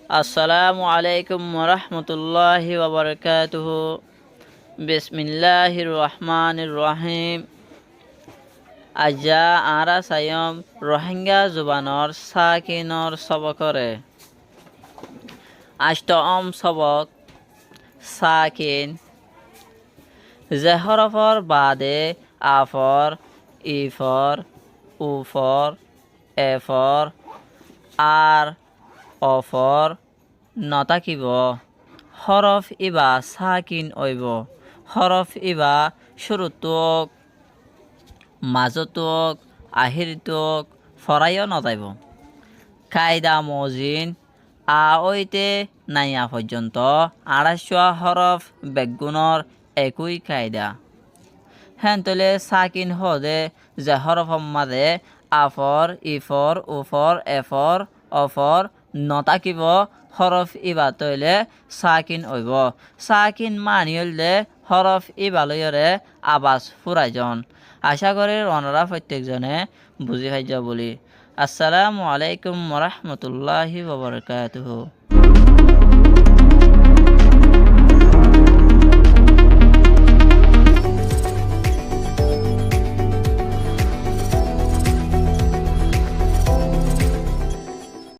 আসসালামু আলাইকুম ওরহমতুল্লাহি ওবরকাতুহু। বিসমিল্লাহির রহমানির রহিম। আজা আরা সায়ম রোহিঙ্গা জুবানর সাকিনর সবকরে। আষ্টম সবক সাকিন। জেহরফর বাদে আফর, ইফর, উফর, এফর, আর, অফর নতাকিব। হরফ ইবা সাকিন ওইব। হরফ ইবা শুরুতক, মাজতক, আহিরতক ফরাইও নতাইব। কায়দা মজিন আ ওইতে নাইয়া পর্যন্ত ২৮০ হরফ বেগুণর একই কায়দা। হেনতলে সাকিন হদে যে হরফ মাদে আফর, ইফর, উফর, এফর, অফর নতাকিব। হরফ ইবা তৈলে সাকিন ওইব। সাকিন মানি হইলে হরফ ইবা লইরে আবাস ফুরাইজন। আশা করি অনরা প্রত্যেকজনে বুঝি পাইজ বলি। আসসালামু আলাইকুম ওরহমতুল্লাহি ওবরকাতুহু।